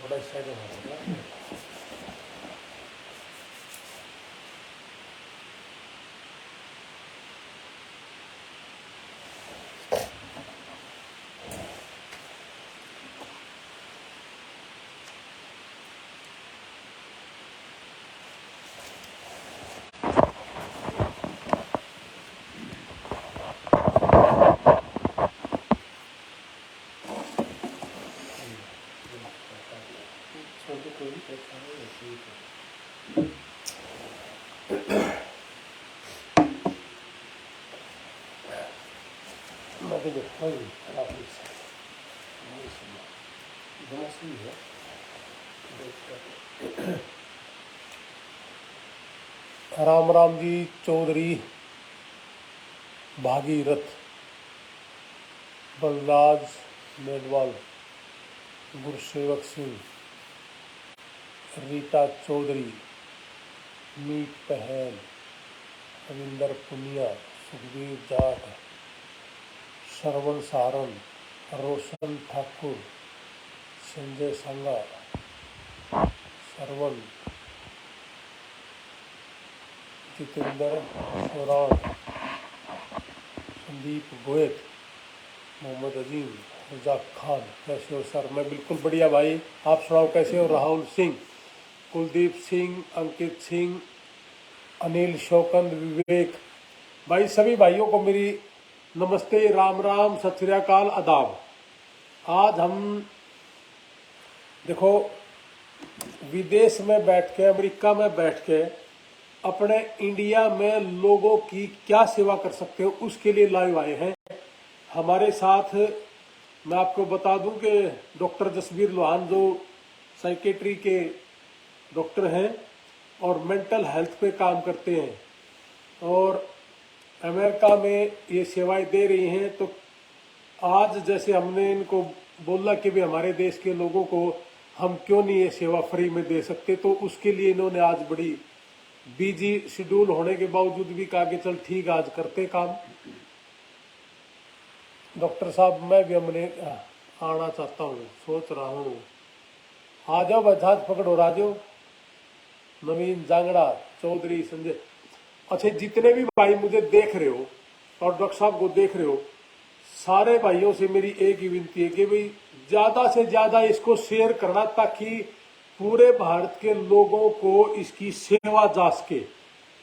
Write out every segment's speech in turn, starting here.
थोड़ा इस साइड में छोटे कोई भी परेशानी नहीं मैं तो देखता ही खराब नहीं है। राम राम जी चौधरी भागीरथ बलराज मेडवाल गुरसेवक सिंह रीटा चौधरी मीत पहल रविंदर पुनिया सुखबीर जाट श्रवण सारन रोशन ठाकुर संजय संगा सरवन जितेंद्र सोरान संदीप गोयत मोहम्मद अजीम रजाक खान। कैसे हो सर? मैं बिल्कुल बढ़िया भाई, आप सुनाओ कैसे हो? राहुल सिंह कुलदीप सिंह अंकित सिंह अनिल शोकंद विवेक भाई, सभी भाइयों को मेरी नमस्ते राम राम सत श्री अकाल आदाब। आज हम देखो विदेश में बैठ के अमेरिका में बैठ के अपने इंडिया में लोगों की क्या सेवा कर सकते हो उसके लिए लाइव आए हैं। हमारे साथ मैं आपको बता दूं कि डॉक्टर जसबीर लोहान जो साइकेट्री के डॉक्टर हैं और मेंटल हेल्थ पे काम करते हैं और अमेरिका में ये सेवाएं दे रही हैं। तो आज जैसे हमने इनको बोला कि भी हमारे देश के लोगों को हम क्यों नहीं ये सेवा फ्री में दे सकते, तो उसके लिए इन्होंने आज बड़ी बिजी शेड्यूल होने के बावजूद भी कहा कि चल ठीक आज करते काम। डॉक्टर साहब मैं भी हमने आना चाहता हूँ, सोच रहा हूँ, आ जाओ बजाज पकड़ो राजो नवीन जांगड़ा चौधरी संजय। अच्छा, जितने भी भाई मुझे देख रहे हो और डॉक्टर साहब को देख रहे हो, सारे भाइयों से मेरी एक ही विनती है कि भाई ज्यादा से ज्यादा इसको शेयर करना ताकि पूरे भारत के लोगों को इसकी सेवा जा सके।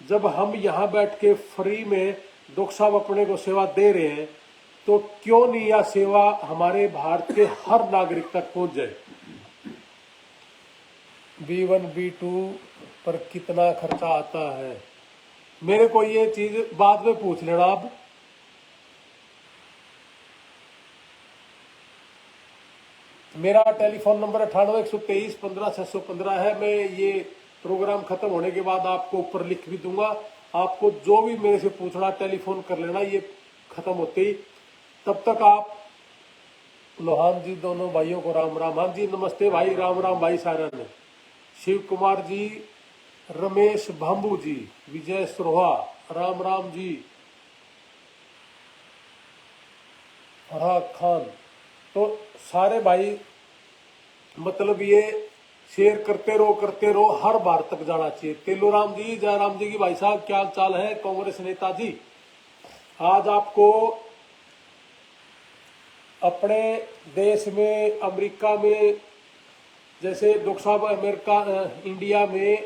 जब हम यहाँ बैठ के फ्री में डॉक्टर साहब अपने को सेवा दे रहे हैं तो क्यों नहीं यह सेवा हमारे भारत के हर नागरिक तक पहुंच जाए। B1 B2 पर कितना खर्चा आता है, मेरे को ये चीज बाद में पूछ लेना आप। मेरा टेलीफोन नंबर 98-123-15-615 है। मैं ये प्रोग्राम खत्म होने के बाद आपको ऊपर लिख भी दूंगा। आपको जो भी मेरे से पूछना टेलीफोन कर लेना ये खत्म होते ही। तब तक आप लोहान जी दोनों भाइयों को राम राम। हाँ जी नमस्ते भाई, राम राम भाई सारा ने। शिव कुमार जी, रमेश भांबू जी, विजय सरोहा राम राम जी, फरहाद खान। तो सारे भाई मतलब ये शेयर करते रहो, हर बार तक जाना चाहिए। तेलू राम जी, जयराम जी की भाई साहब क्या चाल है? कांग्रेस नेता जी, आज आपको अपने देश में अमेरिका में जैसे डॉक्टर साहब अमेरिका इंडिया में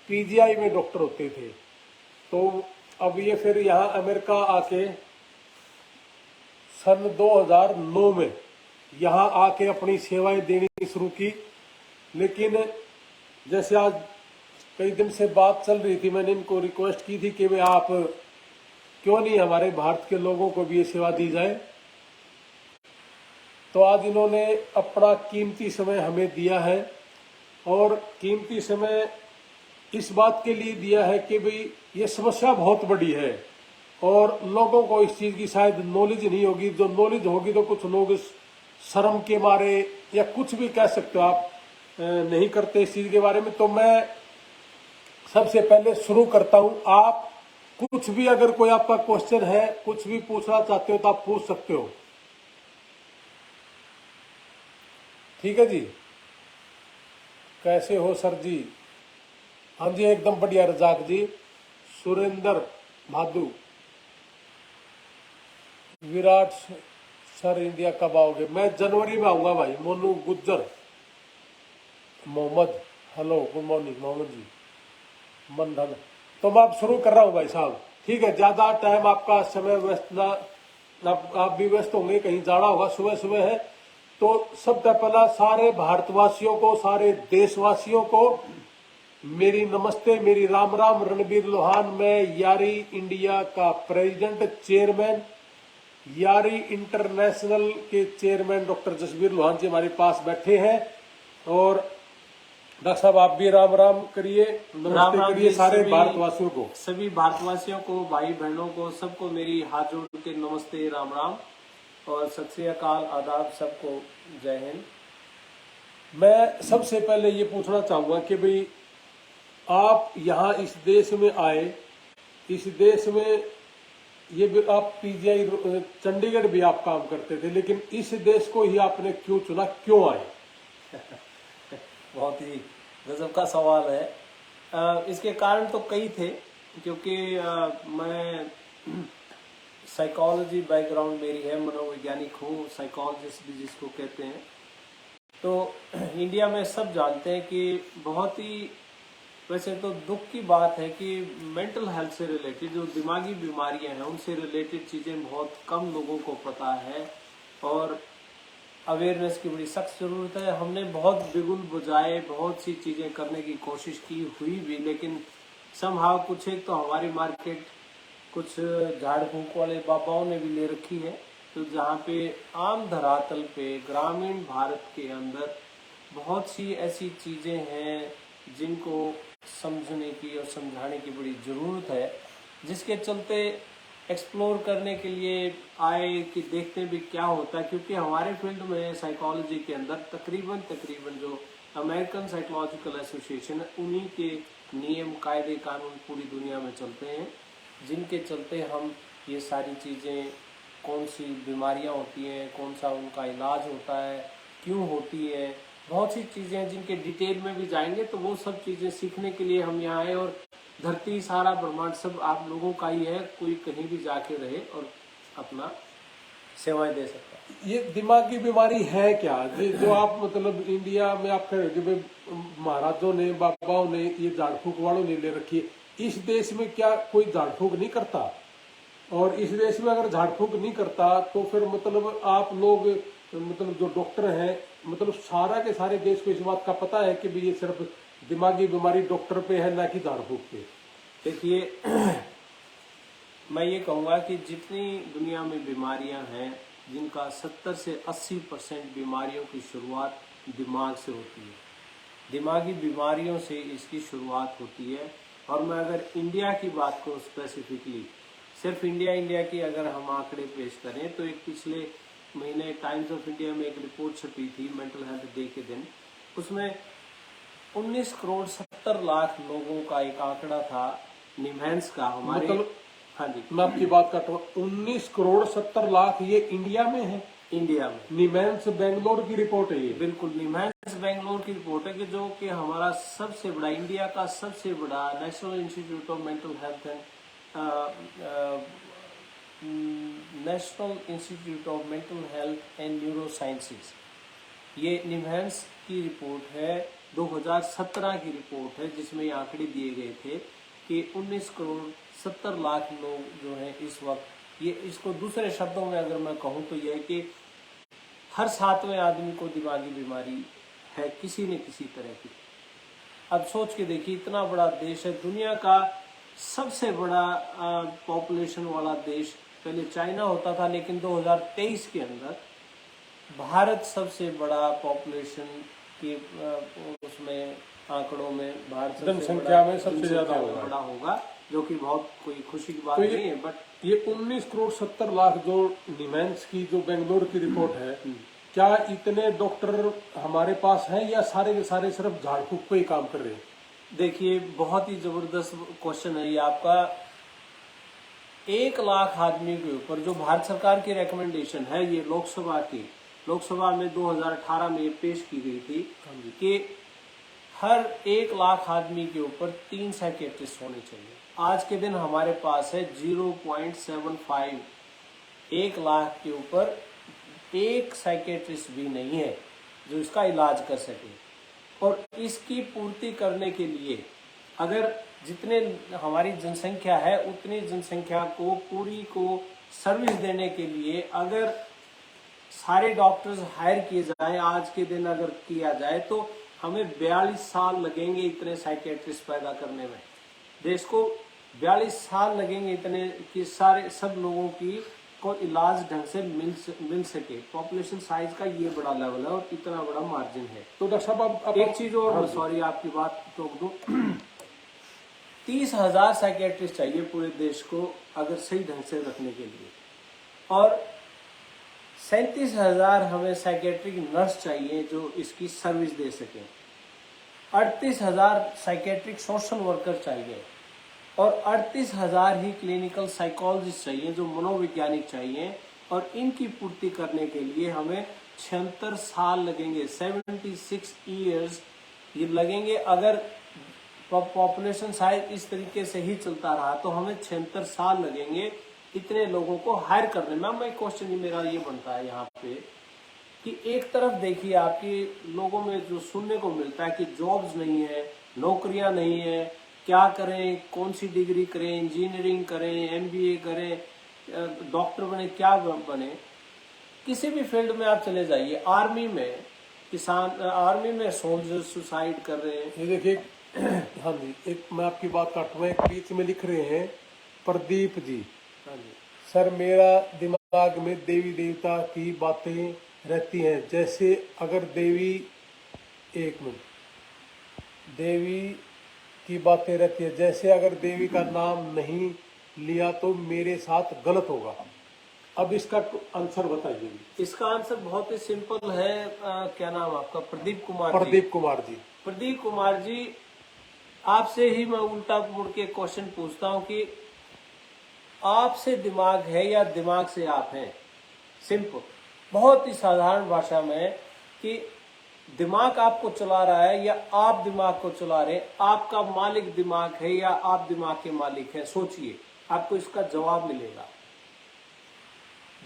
पीजीआई में डॉक्टर होते थे, तो अब ये फिर यहाँ अमेरिका आके सन 2009 में यहाँ आके अपनी सेवाएं देनी शुरू की। लेकिन जैसे आज कई दिन से बात चल रही थी, मैंने इनको रिक्वेस्ट की थी कि वे आप क्यों नहीं हमारे भारत के लोगों को भी ये सेवा दी जाए। तो आज इन्होंने अपना कीमती समय हमें दिया है और कीमती समय इस बात के लिए दिया है कि भाई ये समस्या बहुत बड़ी है और लोगों को इस चीज की शायद नॉलेज नहीं होगी। जो नॉलेज होगी तो कुछ लोग शर्म के मारे या कुछ भी कह सकते हो आप, नहीं करते इस चीज के बारे में। तो मैं सबसे पहले शुरू करता हूं। आप कुछ भी अगर कोई आपका क्वेश्चन है, कुछ भी पूछना चाहते हो तो आप पूछ सकते हो, ठीक है जी। कैसे हो सर जी? हाँ जी एकदम बढ़िया रजाक जी। सुरेंद्र भादु, विराट सर इंडिया कब आओगे? मैं जनवरी में आऊंगा भाई। Monu Gujjar, Mohammad, hello good morning Mohammad ji. Mandal, तो मैं अब शुरू कर रहा हूँ भाई साहब, ठीक है? ज्यादा टाइम आपका समय व्यस्त ना, आप भी व्यस्त होंगे, कहीं जाना होगा, सुबह सुबह है। तो सबसे पहला सारे भारतवासियों को, सारे देशवासियों को मेरी नमस्ते, मेरी राम राम। रणबीर लोहान, मैं यारी इंडिया का प्रेसिडेंट चेयरमैन, यारी इंटरनेशनल के चेयरमैन डॉक्टर जसबीर लोहान जी हमारे पास बैठे हैं। और डॉक्टर साहब आप भी राम राम करिए, नमस्ते करिए सारे भारतवासियों को। सभी भारतवासियों को, भाई बहनों को, सबको मेरी हाथ जोड़ के नमस्ते, राम राम और सत श्री अकाल, आदाब, सबको जय हिंद। मैं सबसे पहले ये पूछना चाहूंगा कि भाई आप यहाँ इस देश में आए, इस देश में ये भी आप पीजीआई चंडीगढ़ भी आप काम करते थे, लेकिन इस देश को ही आपने क्यों चुना, क्यों आए? बहुत ही गजब का सवाल है। इसके कारण तो कई थे, क्योंकि मैं साइकोलॉजी बैकग्राउंड मेरी है, मनोवैज्ञानिक हूँ, साइकोलॉजिस्ट भी जिसको कहते हैं। तो इंडिया में सब जानते हैं कि बहुत ही, वैसे तो दुख की बात है कि मेंटल हेल्थ से रिलेटेड जो दिमागी बीमारियां हैं उनसे रिलेटेड चीज़ें बहुत कम लोगों को पता है और अवेयरनेस की बड़ी सख्त ज़रूरत है। हमने बहुत बिगुल बुझाए, बहुत सी चीज़ें करने की कोशिश की हुई भी, लेकिन समहाउ कुछ एक तो हमारी मार्केट कुछ झाड़ फूक वाले बाबाओं ने भी ले रखी है। तो जहाँ पे आम धरातल पे ग्रामीण भारत के अंदर बहुत सी ऐसी चीज़ें हैं जिनको समझने की और समझाने की बड़ी ज़रूरत है, जिसके चलते एक्सप्लोर करने के लिए आए कि देखते भी क्या होता है। क्योंकि हमारे फील्ड में साइकोलॉजी के अंदर तकरीबन जो अमेरिकन साइकोलॉजिकल एसोसिएशन है उन्हीं के नियम, कायदे, कानून पूरी दुनिया में चलते हैं, जिनके चलते हम ये सारी चीज़ें, कौन सी बीमारियां होती हैं, कौन सा उनका इलाज होता है, क्यों होती है, बहुत सी चीज़ें हैं जिनके डिटेल में भी जाएंगे। तो वो सब चीज़ें सीखने के लिए हम यहाँ आए और धरती, सारा ब्रह्मांड सब आप लोगों का ही है, कोई कहीं भी जाके रहे और अपना सेवाएं दे सकता है। ये दिमागी बीमारी है क्या जो आप मतलब इंडिया में आप कह रहे हो महाराजों ने, बाबाओं ने, ये झाड़ फूक वालों ने ले रखी है, इस देश में क्या कोई झाड़ फूक नहीं करता? और इस देश में अगर झाड़ फूक नहीं करता तो फिर मतलब आप लोग, मतलब जो डॉक्टर हैं, मतलब सारा के सारे देश को इस बात का पता है कि भी ये सिर्फ दिमागी बीमारी डॉक्टर पे है, ना कि झाड़ फूक पे? देखिए मैं ये कहूँगा कि जितनी दुनिया में बीमारियां हैं, जिनका 70 से 80% बीमारियों की शुरुआत दिमाग से होती है, दिमागी बीमारियों से इसकी शुरुआत होती है। और मैं अगर इंडिया की बात करूँ स्पेसिफिकली, सिर्फ इंडिया की अगर हम आंकड़े पेश करें तो एक पिछले महीने टाइम्स ऑफ इंडिया में एक रिपोर्ट छपी थी मेंटल हेल्थ डे के दिन, उसमें 19 करोड़ 70 लाख लोगों का एक आंकड़ा था निमहैंस का हमारे, मतलब हाँ जी, मैं आपकी बात करता हूँ, 19 करोड़ 70 लाख ये इंडिया में है? इंडिया में। निमहैंस बेंगलोर की रिपोर्ट है ये? बिल्कुल, निमहैंस बेंगलोर की रिपोर्ट है कि जो कि हमारा सबसे बड़ा, इंडिया का सबसे बड़ा national institute of mental health and national institute of mental health and neuro sciences, ये निमहैंस की रिपोर्ट है, 2017 की रिपोर्ट है, जिसमें ये आंकड़े दिए गए थे कि 19 करोड़ 70 लाख लोग जो हैं इस वक्त, ये इसको दूसरे शब्दों में अगर मैं कहूँ तो यह है कि हर 7वें आदमी को दिमागी बीमारी है किसी न किसी तरह की। अब सोच के देखिए, इतना बड़ा देश है, दुनिया का सबसे बड़ा पॉपुलेशन वाला देश, पहले चाइना होता था, लेकिन 2023 के अंदर भारत सबसे बड़ा पॉपुलेशन के उसमें आंकड़ों में भारत जनसंख्या में सबसे ज्यादा बड़ा होगा, जो कि बहुत कोई खुशी की बात नहीं है। बट ये 19 करोड़ 70 लाख जो निमहैंस की जो बेंगलोर की रिपोर्ट है, क्या इतने डॉक्टर हमारे पास हैं या सारे के सारे सिर्फ झाड़ फूक पे ही काम कर रहे हैं? देखिए, बहुत ही जबरदस्त क्वेश्चन है ये आपका। 1 लाख आदमी के ऊपर जो भारत सरकार की रिकमेंडेशन है, ये लोकसभा में 2018 में ये पेश की गई थी कि हर 1 लाख आदमी के ऊपर 3 साइकेट्रिस्ट होने चाहिए। आज के दिन हमारे पास है 0.75। 1 लाख के ऊपर एक साइकेट्रिस्ट भी नहीं है जो इसका इलाज कर सके। और इसकी पूर्ति करने के लिए अगर जितने हमारी जनसंख्या है उतनी जनसंख्या को पूरी को सर्विस देने के लिए अगर सारे डॉक्टर्स हायर किए जाएं, आज के दिन अगर किया जाए तो हमें 42 साल लगेंगे इतने साइकेट्रिस्ट पैदा करने में। देश को 42 साल लगेंगे इतने कि सारे सब लोगों की को इलाज ढंग से मिल सके। पॉपुलेशन साइज का ये बड़ा लेवल है और इतना बड़ा मार्जिन है। तो डॉक्टर साहब अब एक चीज और, सॉरी आपकी बात टोक दूं, 30,000 साइकेट्रिस्ट चाहिए पूरे देश को अगर सही ढंग से रखने के लिए, और 37,000 हमें साइकेट्रिक नर्स चाहिए जो इसकी सर्विस दे सकें। 38,000 साइकेट्रिक सोशल वर्कर चाहिए और 38,000 ही क्लिनिकल साइकोलॉजिस्ट चाहिए जो मनोवैज्ञानिक चाहिए। और इनकी पूर्ति करने के लिए हमें 76 साल लगेंगे, 76 ईयर्स ये लगेंगे। अगर पॉपुलेशन साइज इस तरीके से ही चलता रहा तो हमें 76 साल लगेंगे इतने लोगों को हायर करने में। मैं क्वेश्चन मेरा ये बनता है यहाँ पे कि एक तरफ देखिए आपकी लोगों में जो सुनने को मिलता है कि जॉब्स नहीं है, नौकरियां नहीं है, क्या करें, कौन सी डिग्री करें, इंजीनियरिंग करें, एमबीए करें, डॉक्टर बने, क्या बने। किसी भी फील्ड में आप चले जाइए, आर्मी में किसान, आर्मी में सोल्जर सुसाइड कर रहे हैं। ये देखिए, हाँ जी, एक मैं आपकी बात काट रहा हूँ, एक बीच में लिख रहे हैं प्रदीप जी। हाँ जी सर, मेरा दिमाग में देवी देवता की बातें रहती हैं, जैसे अगर देवी, एक मिनट, देवी की बातें रहती है, जैसे अगर देवी का नाम नहीं लिया तो मेरे साथ गलत होगा। अब इसका आंसर बताइए। इसका आंसर बहुत ही सिंपल है। क्या नाम आपका? प्रदीप कुमार। प्रदीप कुमार जी। प्रदीप कुमार जी, आपसे ही मैं उल्टा मुड़ के क्वेश्चन पूछता हूं कि आपसे दिमाग है या दिमाग से आप हैं? सिंपल, बहुत ही साधारण भाषा में कि दिमाग आपको चला रहा है या आप दिमाग को चला रहे हैं? आपका मालिक दिमाग है या आप दिमाग के मालिक हैं? सोचिए, आपको इसका जवाब मिलेगा।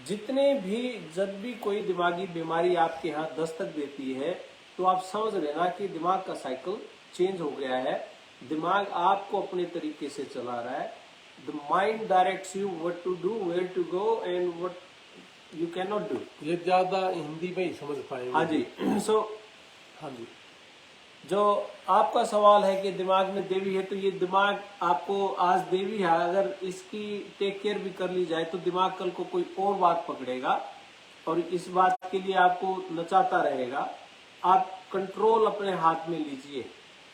जितने भी जब भी कोई दिमागी बीमारी आपके यहाँ दस्तक देती है तो आप समझ लेना कि दिमाग का साइकिल चेंज हो गया है। दिमाग आपको अपने तरीके से चला रहा है। The mind directs you what to do, where to go and what you can not do. ये ज्यादा हिंदी में ही समझ पाएंगे। हाँ जी। सो हाँ जी, जो आपका सवाल है कि दिमाग में देवी है, तो ये दिमाग आपको आज देवी है, अगर इसकी टेक केयर भी कर ली जाए तो दिमाग कल को कोई और बात पकड़ेगा और इस बात के लिए आपको नचाता रहेगा। आप कंट्रोल अपने हाथ में लीजिए।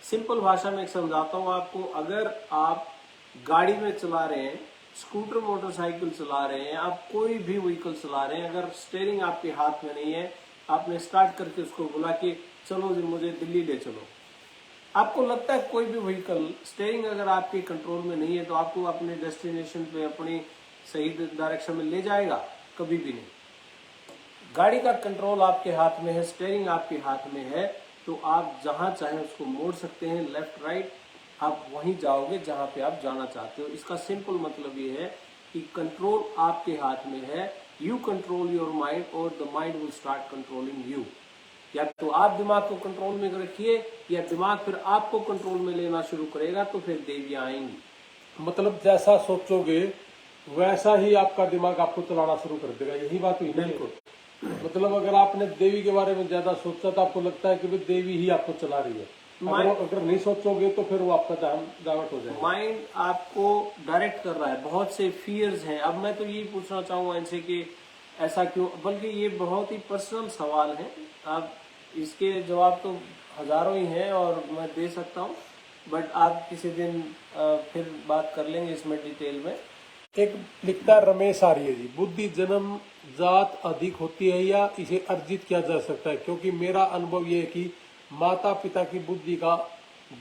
सिंपल भाषा में समझाता हूँ आपको। अगर आप गाड़ी में चला रहे हैं, स्कूटर मोटरसाइकिल चला रहे हैं, आप कोई भी व्हीकल चला रहे हैं, अगर स्टीयरिंग आपके हाथ में नहीं है, आपने स्टार्ट करके उसको बोला कि चलो जी मुझे दिल्ली ले चलो, आपको लगता है कोई भी व्हीकल, स्टीयरिंग अगर आपके कंट्रोल में नहीं है तो आपको अपने डेस्टिनेशन पे अपनी सही डायरेक्शन में ले जाएगा? कभी भी नहीं। गाड़ी का कंट्रोल आपके हाथ में है, स्टीयरिंग आपके हाथ में है, तो आप जहां चाहे उसको मोड़ सकते हैं, लेफ्ट राइट, आप वहीं जाओगे जहां पे आप जाना चाहते हो। इसका सिंपल मतलब ये है कि कंट्रोल आपके हाथ में है। यू कंट्रोल योर माइंड और the mind will start controlling you. या तो आप दिमाग को कंट्रोल में रखिए या दिमाग फिर आपको कंट्रोल में लेना शुरू करेगा, तो फिर देवियां आएंगी। मतलब जैसा सोचोगे वैसा ही आपका दिमाग आपको चलाना शुरू कर देगा, यही बात हुई? बिल्कुल। मतलब अगर आपने देवी के बारे में ज्यादा सोचा तो आपको लगता है कि देवी ही आपको चला रही है। अगर नहीं सोचोगे तो फिर वो आपका डाइवर्ट हो जाएगा। माइंड आपको डायरेक्ट कर रहा है। बहुत से फियर्स हैं। अब मैं तो यही पूछना चाहूंगा इनसे कि ऐसा क्यों, बल्कि ये बहुत ही पर्सनल सवाल है। आप इसके जवाब तो हजारों ही हैं और मैं दे सकता हूँ, बट आप किसी दिन फिर बात कर लेंगे इसमें डिटेल में। एक लिखता है रमेश आर्य जी, बुद्धि जन्म जात अधिक होती है या इसे अर्जित किया जा सकता है? क्योंकि मेरा अनुभव ये है कि माता पिता की बुद्धि का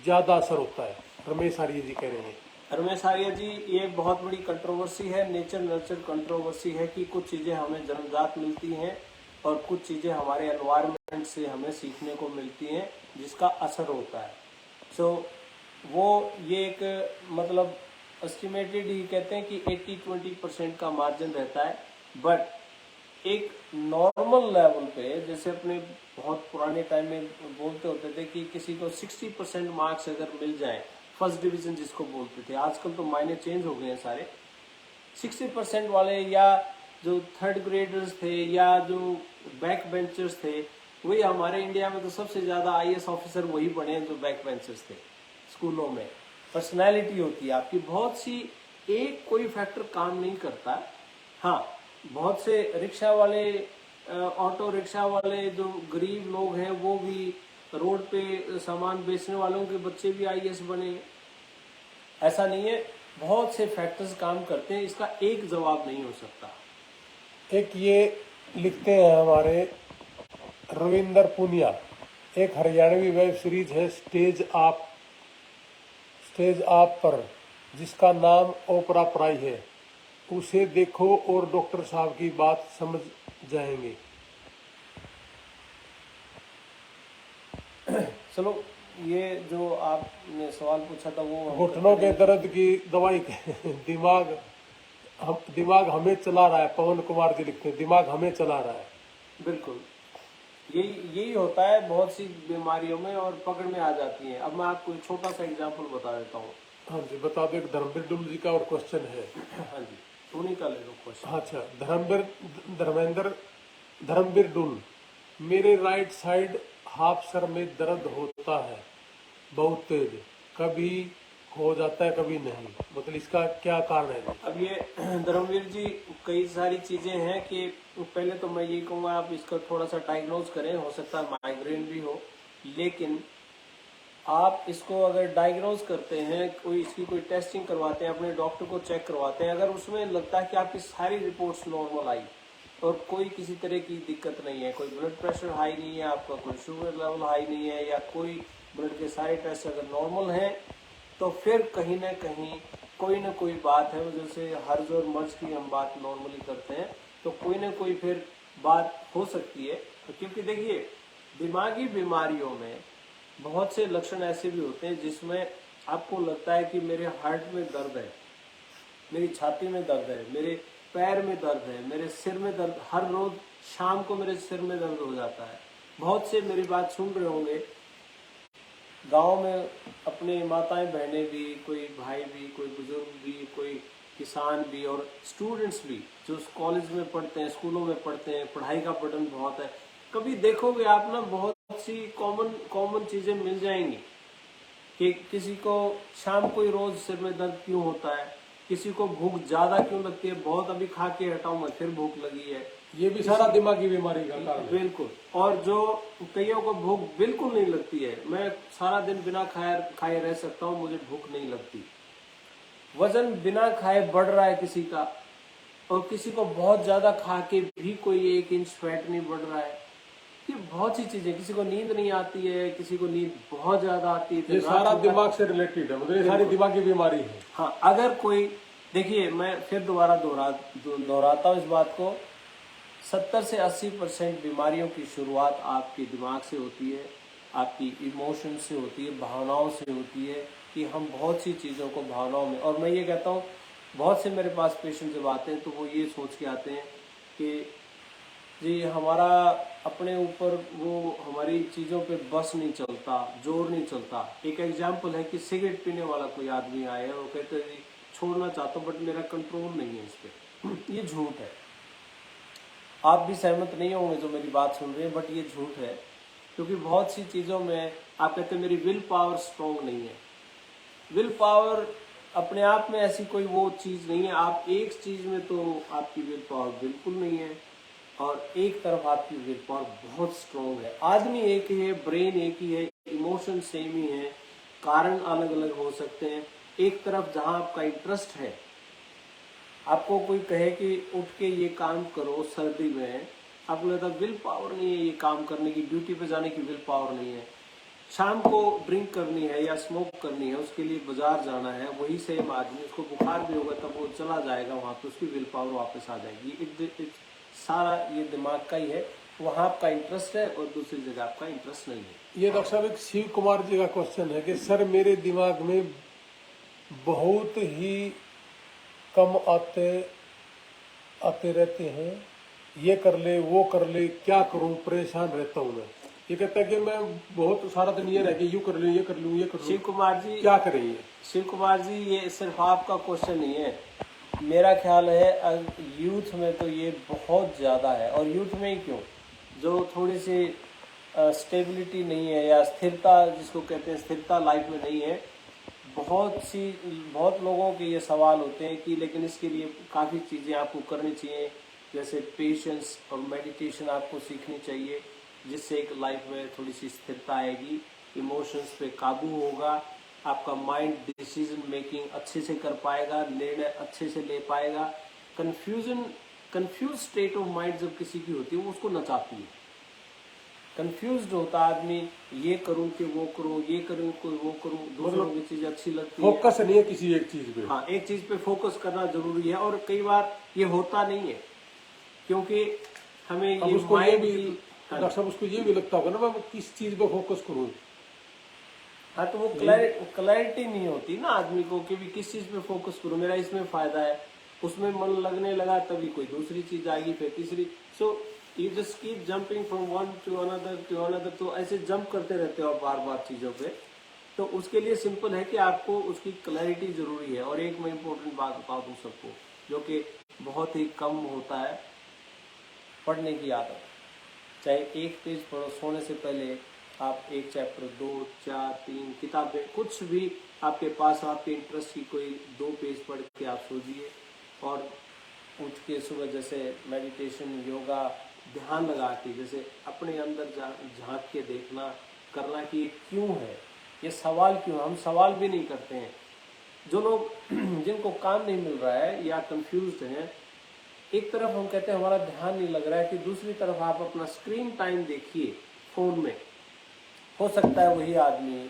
ज्यादा असर होता है। रमेश आर्य जी कह रहे हैं। रमेश आर्य जी, ये बहुत बड़ी कंट्रोवर्सी है, नेचर नर्चर कंट्रोवर्सी है कि कुछ चीजें हमें जन्मजात मिलती हैं और कुछ चीजें हमारे एनवायरनमेंट से हमें सीखने को मिलती हैं जिसका असर होता है। सो वो ये एक मतलब एस्टिमेटेड ही कहते हैं कि 80-20% का मार्जिन रहता है। बट एक नॉर्मल लेवल पे, जैसे अपने बहुत पुराने टाइम में बोलते होते थे कि किसी को 60% मार्क्स अगर मिल जाए, फर्स्ट डिवीजन जिसको बोलते थे, आजकल तो मायने चेंज हो गए हैं सारे, 60% वाले या जो थर्ड ग्रेडर्स थे या जो बैक बेंचर्स थे, वही हमारे इंडिया में तो सबसे ज्यादा आईएएस ऑफिसर वही बने हैं जो बैक बेंचर्स थे। स्कूलों में पर्सनैलिटी होती है आपकी, बहुत सी, एक कोई फैक्टर काम नहीं करता। हाँ, बहुत से रिक्शा वाले, ऑटो रिक्शा वाले जो गरीब लोग हैं वो भी, रोड पे सामान बेचने वालों के बच्चे भी आईएएस बने। ऐसा नहीं है, बहुत से फैक्टर्स काम करते हैं, इसका एक जवाब नहीं हो सकता। एक ये लिखते हैं हमारे रविंदर पुनिया, एक हरियाणवी वेब सीरीज है स्टेज आप पर, जिसका नाम ओपरा प्राई है, उसे देखो और डॉक्टर साहब की बात समझ जाएंगे। चलो, ये जो आपने सवाल पूछा था वो घुटनों के दर्द की दवाई दिमाग हमें चला रहा है। पवन कुमार जी लिखते हैं, दिमाग हमें चला रहा है। बिल्कुल यही होता है बहुत सी बीमारियों में, और पकड़ में आ जाती हैं। अब मैं आपको एक छोटा सा एग्जांपल बता देता हूँ। हाँ जी, बता दो। एक धर्मवीर डुल जी का और क्वेश्चन है। हाँ जी, उन्हीं का ले लो क्वेश्चन। अच्छा, धर्मवीर डुल, मेरे राइट साइड हाफ सर में दर्द होता है बहुत तेज, कभी हो जाता है कभी नहीं, मतलब इसका क्या कारण है? अब ये धर्मवीर जी, कई सारी चीजें हैं कि पहले तो मैं ये कहूँगा आप इसका थोड़ा सा डायग्नोज करें, हो सकता है माइग्रेन भी हो, लेकिन आप इसको अगर डायग्नोज करते हैं, कोई इसकी कोई टेस्टिंग करवाते हैं, अपने डॉक्टर को चेक करवाते हैं, अगर उसमें लगता है कि आपकी सारी रिपोर्ट्स नॉर्मल आई और कोई किसी तरह की दिक्कत नहीं है, कोई ब्लड प्रेशर हाई नहीं है आपका, कोई शुगर लेवल हाई नहीं है, या कोई ब्लड के सारे टेस्ट अगर नॉर्मल हैं, तो फिर कहीं ना कहीं कोई ना कोई बात है। जैसे हर्ज और मर्ज की हम बात नॉर्मली करते हैं, तो कोई ना कोई फिर बात हो सकती है। क्योंकि देखिए, दिमागी बीमारियों में बहुत से लक्षण ऐसे भी होते हैं जिसमें आपको लगता है कि मेरे हार्ट में दर्द है, मेरी छाती में दर्द है, मेरे पैर में दर्द है, मेरे सिर में दर्द, हर रोज शाम को मेरे सिर में दर्द हो जाता है। बहुत से मेरी बात सुन रहे होंगे, गांव में अपने माताएं बहनें भी, कोई भाई भी, कोई बुजुर्ग भी, कोई किसान भी, और स्टूडेंट्स भी जो कॉलेज में पढ़ते हैं, स्कूलों में पढ़ते हैं, पढ़ाई का बर्डन बहुत है। कभी देखोगे आप ना, बहुत सी कॉमन चीजें मिल जाएंगी कि किसी को शाम को ही रोज सिर में दर्द क्यों होता है, किसी को भूख ज्यादा क्यों लगती है, बहुत अभी खा के हटाऊं मैं, फिर भूख लगी है, ये भी सारा दिमागी बीमारी का कारण है। बिल्कुल। और जो कईयों को भूख बिल्कुल नहीं लगती है, मैं सारा दिन बिना खाए रह सकता हूँ, मुझे भूख नहीं लगती। वजन बिना खाए बढ़ रहा है किसी का, और किसी को बहुत ज्यादा खा के भी कोई 1 इंच फैट नहीं बढ़ रहा है। ये बहुत सी चीजें, किसी को नींद नहीं आती है, किसी को नींद बहुत ज्यादा आती है। ये सारा दिमाग से रिलेटेड है, मतलब ये सारी दिमागी बीमारी है। हाँ, अगर कोई, देखिए मैं फिर दोबारा दोहराता हूँ इस बात को, 70 से 80% बीमारियों की शुरुआत आपके दिमाग से होती है, आपकी इमोशन से होती है, भावनाओं से होती है, कि हम बहुत सी चीज़ों को भावनाओं में, और मैं ये कहता हूँ बहुत से मेरे पास पेशेंट जब आते हैं तो वो ये सोच के आते हैं कि जी हमारा अपने ऊपर वो हमारी चीज़ों पे बस नहीं चलता, जोर नहीं चलता। एक एग्जाम्पल है कि सिगरेट पीने वाला कोई आदमी आया है, वो कहते हैं जी छोड़ना चाहता हूँ बट मेरा कंट्रोल नहीं है इस पर। ये झूठ है, आप भी सहमत नहीं होंगे जो मेरी बात सुन रहे हैं, बट ये झूठ है। क्योंकि बहुत सी चीज़ों में आप कहते हैं मेरी विल पावर स्ट्रॉन्ग नहीं है। विल पावर अपने आप में ऐसी कोई वो चीज़ नहीं है। आप एक चीज़ में तो आपकी विल पावर बिल्कुल नहीं है, और एक तरफ आपकी विल पावर बहुत स्ट्रॉन्ग है। आदमी एक ही है, ब्रेन एक ही है, इमोशन सेम ही है, कारण अलग अलग हो सकते हैं। एक तरफ जहां आपका इंटरेस्ट है, आपको कोई कहे कि उठ के ये काम करो सर्दी में, आपको लगता है विल पावर नहीं है ये काम करने की, ड्यूटी पे जाने की विल पावर नहीं है। शाम को ड्रिंक करनी है या स्मोक करनी है, उसके लिए बाजार जाना है, वही सेम आदमी, उसको बुखार भी होगा तब वो चला जाएगा वहां पे, उसकी विल पावर वापस आ जाएगी। सारा ये दिमाग का ही है। वहाँ आपका इंटरेस्ट है और दूसरी जगह आपका इंटरेस्ट नहीं है। ये डॉक्टर साहब एक शिव कुमार जी का क्वेश्चन है कि सर मेरे दिमाग में बहुत ही कम आते आते रहते हैं, ये कर ले वो कर ले, क्या करूं, परेशान रहता हूं मैं। ये कहता है कि मैं बहुत सारा दिन ये रह के यूं कर लूं, ये कर लूं, ये कर लूं, शिव कुमार जी, क्या करें ये? शिव कुमार जी, ये सिर्फ आपका क्वेश्चन नहीं है, मेरा ख्याल है यूथ में तो ये बहुत ज़्यादा है। और यूथ में ही क्यों, जो थोड़ी सी स्टेबिलिटी नहीं है या स्थिरता जिसको कहते हैं, स्थिरता लाइफ में नहीं है, बहुत लोगों के ये सवाल होते हैं कि लेकिन इसके लिए काफ़ी चीज़ें आपको करनी चाहिए, जैसे पेशेंस और मेडिटेशन आपको सीखनी चाहिए, जिससे एक लाइफ में थोड़ी सी स्थिरता आएगी, इमोशंस पे काबू होगा, आपका माइंड डिसीजन मेकिंग अच्छे से कर पाएगा, निर्णय अच्छे से ले पाएगा। कंफ्यूज स्टेट ऑफ माइंड जब किसी की होती है वो उसको नचाती है। कंफ्यूज्ड होता आदमी, ये करूं कि वो करूं, ये करूं कि वो करूं, दूसरों की चीज अच्छी लगती है, फोकस नहीं है किसी एक चीज पे। हाँ, एक चीज पे फोकस करना जरूरी है और कई बार ये होता नहीं है, क्योंकि हमें ये उसको ये भी हाँ, डॉक्टर साहब उसको ये भी लगता होगा ना मैं किस चीज पे फोकस करूं। हाँ, तो वो क्लैरिटी नहीं होती ना आदमी को कि भी किस चीज पे फोकस करूं, मेरा इसमें फायदा है, उसमें मन लगने लगा तभी कोई दूसरी चीज आएगी, फिर तीसरी। So you just keep jumping from one two another, तो ऐसे जंप करते रहते हो आप बार बार चीजों पे। तो उसके लिए सिंपल है कि आपको उसकी क्लैरिटी जरूरी है। और एक मैं इम्पोर्टेंट बात बता दूं सबको, जो कि बहुत ही कम होता है, पढ़ने की आदत। चाहे एक पेज पढ़ो सोने से पहले, आप एक चैप्टर, 2, 4, 3 किताबें, कुछ भी आपके पास, आपके इंटरेस्ट की कोई 2 पेज पढ़ के आप सोचिए, और उठ के सुबह जैसे मेडिटेशन, योगा, ध्यान लगा के जैसे अपने अंदर झांक के देखना, करना कि ये क्यों है, ये सवाल क्यों, हम सवाल भी नहीं करते हैं। जो लोग जिनको काम नहीं मिल रहा है या कंफ्यूज्ड हैं, एक तरफ हम कहते हैं हमारा ध्यान नहीं लग रहा है, कि दूसरी तरफ आप अपना स्क्रीन टाइम देखिए फोन में। हो सकता है वही आदमी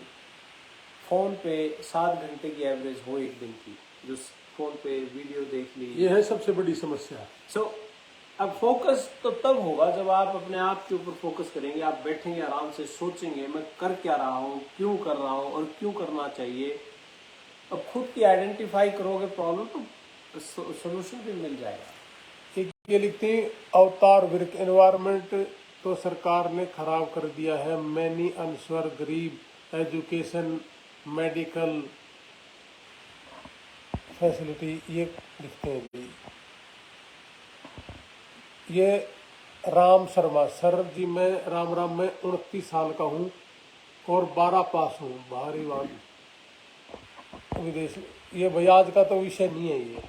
फोन पे 7 घंटे की एवरेज हो एक दिन की, जो फोन पे वीडियो देख ली। ये है सबसे बड़ी समस्या। सो अब फोकस तो तब होगा जब आप अपने आप के ऊपर फोकस करेंगे, आप बैठेंगे आराम से, सोचेंगे मैं कर क्या रहा हूँ, क्यों कर रहा हूँ और क्यों करना चाहिए। अब खुद की आइडेंटिफाई करोगे प्रॉब्लम, तो सोल्यूशन भी मिल जाएगा। एक ये लिखते हैं अवतार वर्क, एनवायरनमेंट तो सरकार ने खराब कर दिया है, मैनी अनस्वर, गरीब, एजुकेशन, मेडिकल फैसिलिटी, ये लिखते हैं जी। ये राम शर्मा, सर जी मैं राम मैं 29 साल का हूँ और 12 पास हूँ, बाहरी विदेश। ये भैया आज का तो विषय नहीं है।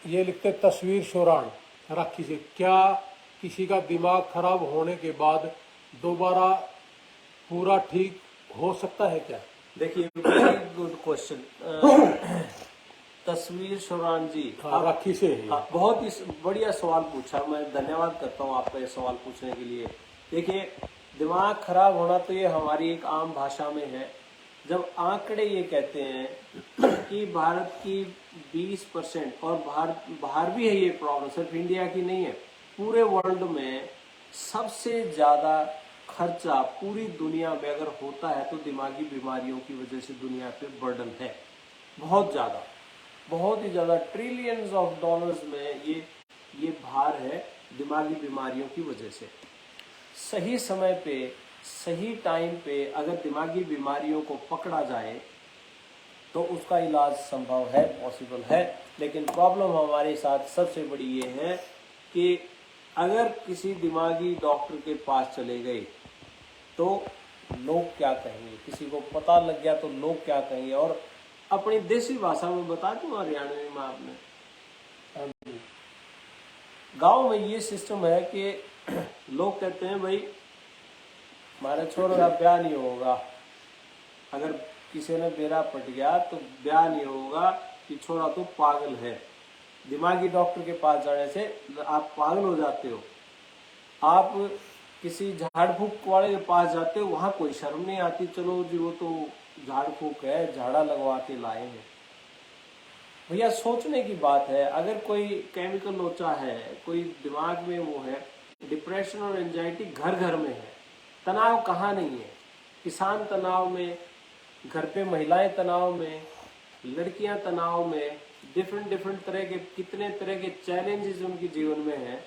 ये लिखते तस्वीर शोरान राखी से, क्या किसी का दिमाग खराब होने के बाद दोबारा पूरा ठीक हो सकता है क्या? देखिए, वेरी गुड क्वेश्चन तस्वीर शोरान जी, हाँ, राखी से है। हाँ, बहुत ही बढ़िया सवाल पूछा, मैं धन्यवाद करता हूँ आपका ये सवाल पूछने के लिए। देखिए, दिमाग खराब होना तो ये हमारी एक आम भाषा में है। जब आंकड़े ये कहते हैं कि भारत की 20%, और बाहर भी है ये प्रॉब्लम, सिर्फ इंडिया की नहीं है, पूरे वर्ल्ड में सबसे ज्यादा खर्चा पूरी दुनिया में अगर होता है तो दिमागी बीमारियों की वजह से दुनिया पे बर्डन है, बहुत ज्यादा, बहुत ही ज्यादा, ट्रिलियंस ऑफ डॉलर्स में ये भार है दिमागी बीमारियों की वजह से। सही समय पे, सही टाइम पे अगर दिमागी बीमारियों को पकड़ा जाए तो उसका इलाज संभव है, पॉसिबल है। लेकिन प्रॉब्लम हमारे साथ सबसे बड़ी ये है कि अगर किसी दिमागी डॉक्टर के पास चले गए तो लोग क्या कहेंगे, किसी को पता लग गया तो लोग क्या कहेंगे। और अपनी देसी भाषा में बता दूं, हरियाणवी में आपने, गांव में ये सिस्टम है कि लोग कहते हैं भाई हमारे छोरे का ब्याह नहीं होगा, अगर किसी ने बेरा पट गया तो ब्याह नहीं होगा, कि छोरा तो पागल है। दिमागी डॉक्टर के पास जाने से आप पागल हो जाते हो। आप किसी झाड़ फूक वाले के पास जाते हो, वहां कोई शर्म नहीं आती, चलो जी वो तो झाड़ फूक है, झाड़ा लगवा के लाए हैं। भैया सोचने की बात है, अगर कोई केमिकल लोचा है, कोई दिमाग में वो है, डिप्रेशन और एंजाइटी घर घर में है। तनाव कहाँ नहीं है। किसान तनाव में, घर पे महिलाएं तनाव में, लड़कियां तनाव में, डिफरेंट तरह के कितने तरह के चैलेंजेस उनके जीवन में हैं।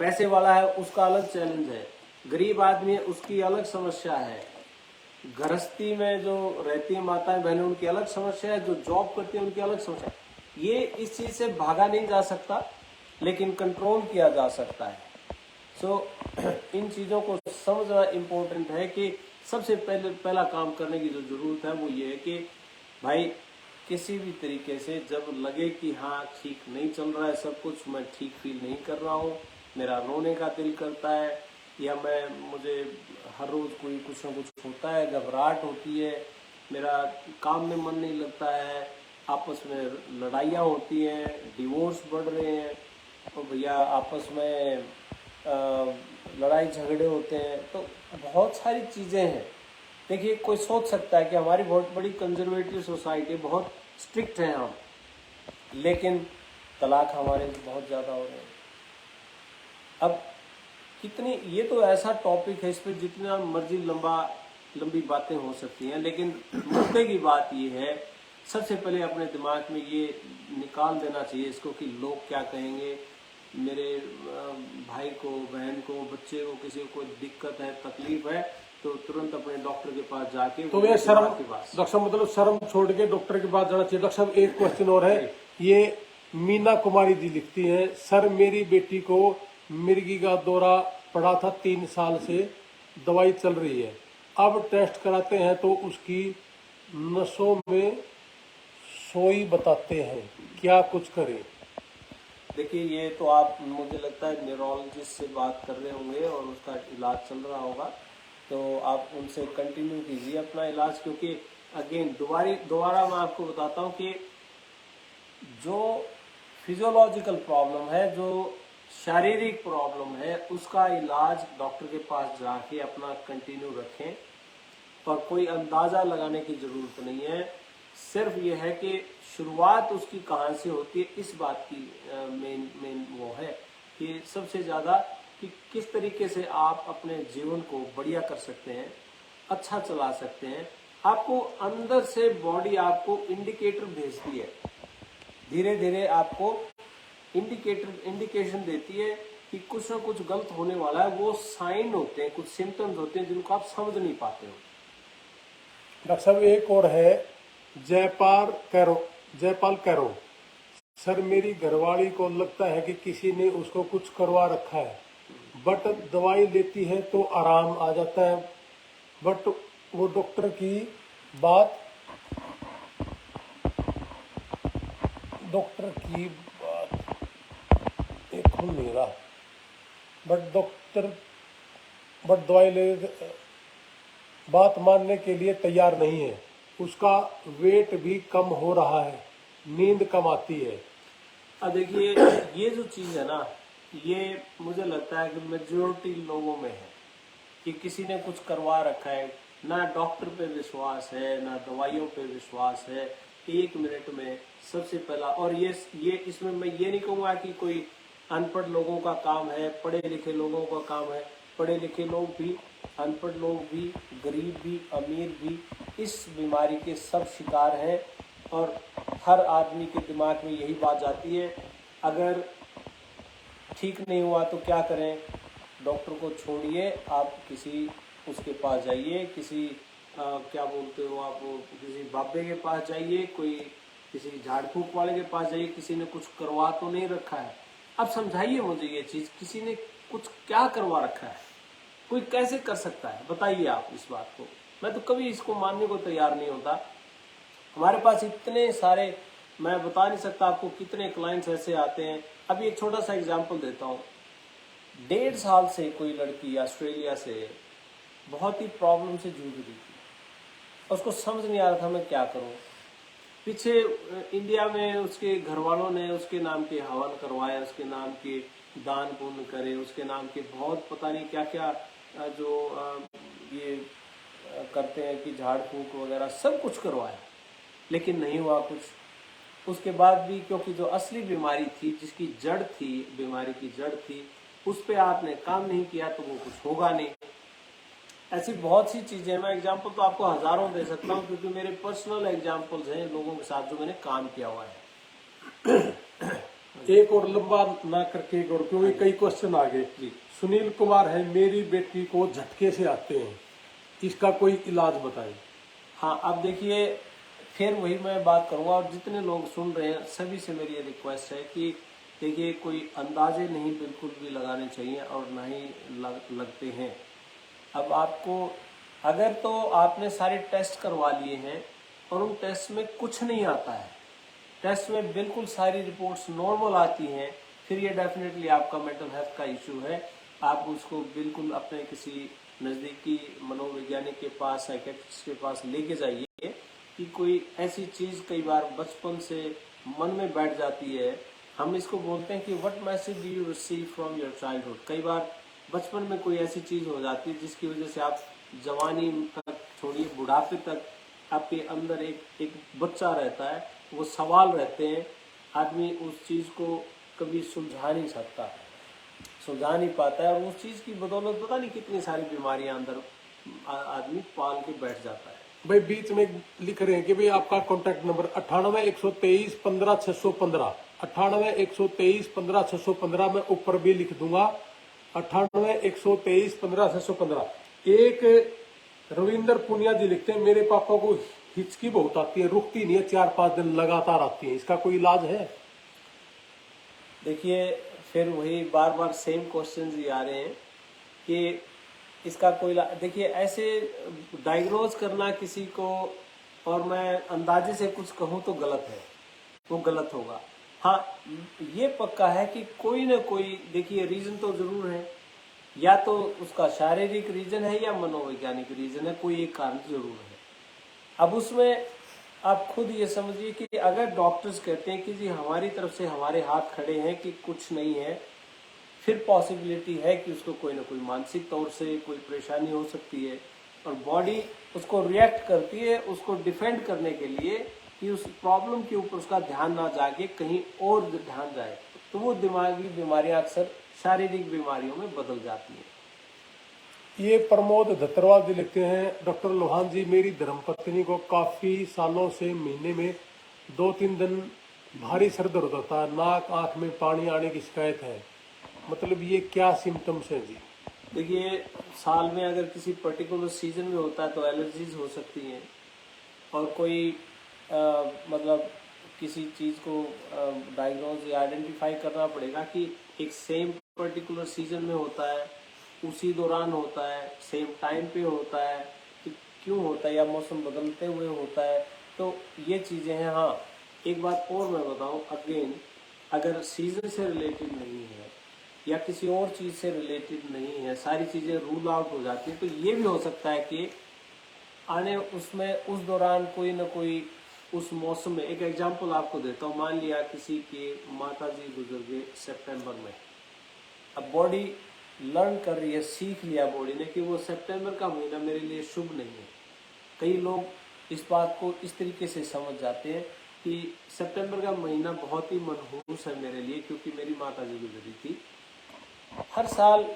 पैसे वाला है उसका अलग चैलेंज है, गरीब आदमी है उसकी अलग समस्या है, गृहस्थी में जो रहती है माताएं बहनें उनकी अलग समस्या है, जो जॉब करती है उनकी अलग समस्या है। ये इस चीज से भागा नहीं जा सकता, लेकिन कंट्रोल किया जा सकता है। इन चीजों को समझना इम्पोर्टेंट है कि सबसे पहला काम करने की जो जरूरत है वो ये है कि भाई किसी भी तरीके से जब लगे कि हाँ ठीक नहीं चल रहा है सब कुछ, मैं ठीक फील नहीं कर रहा हूँ, मेरा रोने का दिल करता है, या मुझे हर रोज कोई कुछ ना कुछ होता है, घबराहट होती है, मेरा काम में मन नहीं लगता है, आपस में लड़ाइयाँ होती हैं, डिवोर्स बढ़ रहे हैं, तो भैया आपस में लड़ाई झगड़े होते हैं, तो बहुत सारी चीज़ें हैं। देखिए कोई सोच सकता है कि हमारी बहुत बड़ी कंजर्वेटिव सोसाइटी, बहुत स्ट्रिक्ट है हम, लेकिन तलाक हमारे बहुत ज़्यादा हो रहे हैं। अब कितनी, ये तो ऐसा टॉपिक है, इस पर जितना मर्जी लंबी बातें हो सकती हैं, लेकिन मुद्दे की बात ये है, सबसे पहले अपने दिमाग में ये निकाल देना चाहिए इसको कि लोग क्या कहेंगे, मेरे भाई को, बहन को, बच्चे को, किसी को दिक्कत है, तकलीफ है, तो तुरंत अपने डॉक्टर के पास जाके, तो ये शर्म, डॉक्टर साहब मतलब शर्म छोड़ के डॉक्टर के पास जाना चाहिए। डॉक्टर साहब एक क्वेश्चन और है, ये मीना कुमारी जी लिखती हैं, सर मेरी बेटी को मिर्गी का दौरा पड़ा था, 3 साल से दवाई चल रही है, अब टेस्ट कराते हैं तो उसकी नसों में सोई बताते हैं, क्या कुछ करें? देखिए ये तो आप, मुझे लगता है न्यूरोलॉजिस्ट से बात कर रहे होंगे और उसका इलाज चल रहा होगा, तो आप उनसे कंटिन्यू कीजिए अपना इलाज, क्योंकि अगेन दोबारा मैं आपको बताता हूँ कि जो फिजियोलॉजिकल प्रॉब्लम है, जो शारीरिक प्रॉब्लम है, उसका इलाज डॉक्टर के पास जाके अपना कंटिन्यू रखें, और कोई अंदाज़ा लगाने की ज़रूरत नहीं है। सिर्फ ये है कि शुरुआत उसकी कहाँ से होती है, इस बात की मेन वो है कि सबसे ज़्यादा कि किस तरीके से आप अपने जीवन को बढ़िया कर सकते हैं, अच्छा चला सकते हैं। आपको अंदर से बॉडी आपको इंडिकेटर भेजती है, धीरे धीरे आपको इंडिकेशन देती है कि कुछ ना कुछ गलत होने वाला है। वो साइन होते हैं, कुछ सिम्टम्स होते हैं जिनको आप समझ नहीं पाते हो। डॉक्टर साहब एक और है, जयपाल कैरो, सर मेरी घरवाली को लगता है कि किसी ने उसको कुछ करवा रखा है, बट दवाई लेती है तो आराम आ जाता है, बट वो डॉक्टर की बात एक खुल नहीं रहा, बट दवाई ले बात मानने के लिए तैयार नहीं है, उसका वेट भी कम हो रहा है, नींद कम आती है। अब देखिए ये जो चीज़ है ना, ये मुझे लगता है कि मेजोरिटी लोगों में है कि किसी ने कुछ करवा रखा है, ना डॉक्टर पे विश्वास है, ना दवाइयों पे विश्वास है। 1 मिनट में सबसे पहला, और ये इसमें मैं ये नहीं कहूँगा कि कोई अनपढ़ लोगों का काम है, पढ़े लिखे लोगों का काम है। पढ़े लिखे लोग भी, अनपढ़ लोग भी, गरीब भी, अमीर भी इस बीमारी के सब शिकार हैं, और हर आदमी के दिमाग में यही बात जाती है, अगर ठीक नहीं हुआ तो क्या करें, डॉक्टर को छोड़िए, आप किसी उसके पास जाइए, किसी क्या बोलते हो आप, किसी बाबे के पास जाइए, कोई किसी झाड़ फूक वाले के पास जाइए, किसी ने कुछ करवा तो नहीं रखा है। अब समझाइए मुझे ये चीज़, किसी ने कुछ क्या करवा रखा है, कोई कैसे कर सकता है, बताइए आप इस बात को। मैं तो कभी इसको मानने को तैयार नहीं होता। हमारे पास इतने सारे, मैं बता नहीं सकता आपको कितने क्लाइंट्स ऐसे आते हैं। अभी एक छोटा सा एग्जांपल देता हूँ। 1.5 साल से कोई लड़की ऑस्ट्रेलिया से बहुत ही प्रॉब्लम से जूझ रही थी, उसको समझ नहीं आ रहा था मैं क्या करूँ। पीछे इंडिया में उसके घर वालों ने उसके नाम के हवन करवाए, उसके नाम के दान पुण्य करे, उसके नाम के बहुत पता नहीं क्या क्या जो ये करते हैं कि झाड़ फूक वगैरह सब कुछ करवाया, लेकिन नहीं हुआ कुछ। उसके बाद भी क्योंकि जो असली बीमारी थी, जिसकी जड़ थी, बीमारी की जड़ थी, उस पे आपने काम नहीं किया तो वो कुछ होगा नहीं। ऐसी बहुत सी चीजें, मैं एग्जाम्पल तो आपको हजारों दे सकता हूँ, क्योंकि मेरे पर्सनल एग्जाम्पल्स हैं लोगों के साथ जो मैंने काम किया हुआ है। एक और लंबा ना करके एक और, क्योंकि कई क्वेश्चन आ गए। जी। सुनील कुमार है, मेरी बेटी को झटके से आते हैं, इसका कोई इलाज बताएं। हाँ, अब देखिए, फिर वही मैं बात करूंगा, और जितने लोग सुन रहे हैं सभी से मेरी ये रिक्वेस्ट है कि देखिए, कोई अंदाजे नहीं बिल्कुल भी लगाने चाहिए, और ना ही लगते हैं। अब आपको, अगर तो आपने सारे टेस्ट करवा लिए हैं और उन टेस्ट में कुछ नहीं आता है, टेस्ट में बिल्कुल सारी रिपोर्ट्स नॉर्मल आती हैं, फिर ये डेफिनेटली आपका मेंटल हेल्थ का इशू है। आप उसको बिल्कुल अपने किसी नज़दीकी मनोवैज्ञानिक के पास, साइकेट्रिस्ट के पास लेके जाइए कि कोई ऐसी चीज़ कई बार बचपन से मन में बैठ जाती है। हम इसको बोलते हैं कि what message do you receive from your childhood. कई बार बचपन में कोई ऐसी चीज़ हो जाती है जिसकी वजह से आप जवानी तक छोड़िए, बुढ़ापे तक आपके अंदर एक बच्चा रहता है, वो सवाल रहते हैं, आदमी उस चीज़ को कभी सुलझा नहीं सकता, सुलझा नहीं पाता है, और उस चीज़ की बदौलत पता नहीं कितनी सारी बीमारियां अंदर आदमी पाल के बैठ जाता है। भाई बीच में लिख रहे हैं कि भाई आपका कॉन्टैक्ट नंबर 98-123-15-615, 98-123-15-615, मैं ऊपर भी लिख दूंगा 98-123-15-615। एक रविंदर पुनिया जी लिखते हैं, मेरे पापा को हिचकी बहुत आती है, रुकती नहीं है, 4-5 दिन लगातार आती है, इसका कोई इलाज है? देखिए, फिर वही बार बार सेम क्वेश्चंस ही आ रहे हैं कि इसका कोई देखिए, ऐसे डायग्नोज करना किसी को और मैं अंदाजे से कुछ कहूँ तो गलत है, वो गलत होगा। हाँ, ये पक्का है कि कोई ना कोई, देखिए, रीजन तो जरूर है, या तो उसका शारीरिक रीजन है या मनोवैज्ञानिक रीजन है, कोई एक कारण जरूर है। अब उसमें आप खुद ये समझिए कि अगर डॉक्टर्स कहते हैं कि जी हमारी तरफ से हमारे हाथ खड़े हैं कि कुछ नहीं है, फिर पॉसिबिलिटी है कि उसको कोई ना कोई मानसिक तौर से कोई परेशानी हो सकती है, और बॉडी उसको रिएक्ट करती है उसको डिफेंड करने के लिए कि उस प्रॉब्लम के ऊपर उसका ध्यान ना जाके कहीं और ध्यान जाए, तो वो दिमागी बीमारियां अक्सर शारीरिक बीमारियों में बदल जाती हैं। ये प्रमोद धतरवाल जी लिखते हैं, डॉक्टर लोहान जी, मेरी धर्मपत्नी को काफी सालों से महीने में 2-3 दिन भारी सर दर्द होता है, नाक आंख में पानी आने की शिकायत है, मतलब ये क्या सिम्टम्स हैं जी? देखिए, साल में अगर किसी पर्टिकुलर सीजन में होता है तो एलर्जीज हो सकती हैं, और कोई मतलब किसी चीज़ को डायग्नोज या आइडेंटिफाई करना पड़ेगा कि एक सेम पर्टिकुलर सीजन में होता है, उसी दौरान होता है, सेम टाइम पे होता है, तो क्यों होता है, या मौसम बदलते हुए होता है, तो ये चीज़ें हैं। हाँ, एक बात और मैं बताऊं अगेन, अगर सीजन से रिलेटेड नहीं है या किसी और चीज़ से रिलेटेड नहीं है, सारी चीज़ें रूल आउट हो जाती हैं, तो ये भी हो सकता है कि आने उसमें उस दौरान कोई ना कोई उस मौसम में, एक एग्जांपल आपको देता हूँ, मान लिया किसी के माता जी गुजर गए सितंबर में, अब बॉडी लर्न कर रही है, सीख लिया बॉडी ने कि वो सितंबर का महीना मेरे लिए शुभ नहीं है। कई लोग इस बात को इस तरीके से समझ जाते हैं कि सितंबर का महीना बहुत ही मनहूस है मेरे लिए, क्योंकि मेरी माता जी गुजरी थी। हर साल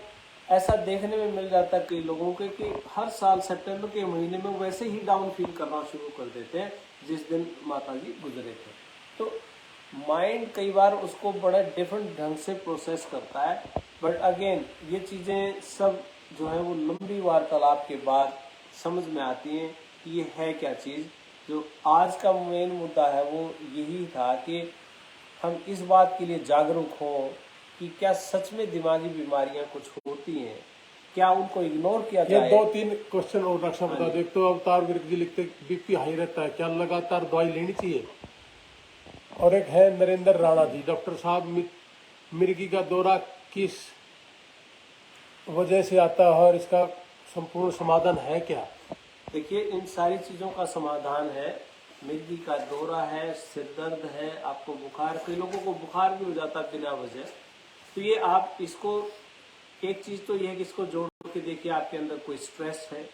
ऐसा देखने में मिल जाता है कई लोगों के कि हर साल सितंबर के महीने में वैसे ही डाउन फील करना शुरू कर देते हैं जिस दिन माता जी गुजरे थे। तो माइंड कई बार उसको बड़ा डिफरेंट ढंग से प्रोसेस करता है, बट अगेन ये चीज़ें सब जो है वो लंबी वार्तालाप के बाद समझ में आती हैं कि ये है क्या चीज़। जो आज का मेन मुद्दा है वो यही था कि हम इस बात के लिए जागरूक हों कि क्या सच में दिमागी बीमारियां कुछ होती हैं, क्या उनको इग्नोर किया ये जाए। 2-3 क्वेश्चन और डॉक्टर साहब बता दो। एक तो अवतार विर्क जी लिखते, बीपी हाई रहता है, क्या लगातार दवाई लेनी चाहिए? और एक है नरेंद्र राणा जी, डॉक्टर साहब मिर्गी का दौरा किस वजह से आता है और इसका संपूर्ण समाधान है क्या? देखिए, इन सारी चीज़ों का समाधान है, मिर्गी का दौरा है, सिर दर्द है, आपको बुखार, कई लोगों को बुखार भी हो जाता है बिना वजह, तो ये आप इसको, एक चीज़ तो ये है कि इसको जोड़ के देखिए, आपके अंदर कोई स्ट्रेस है,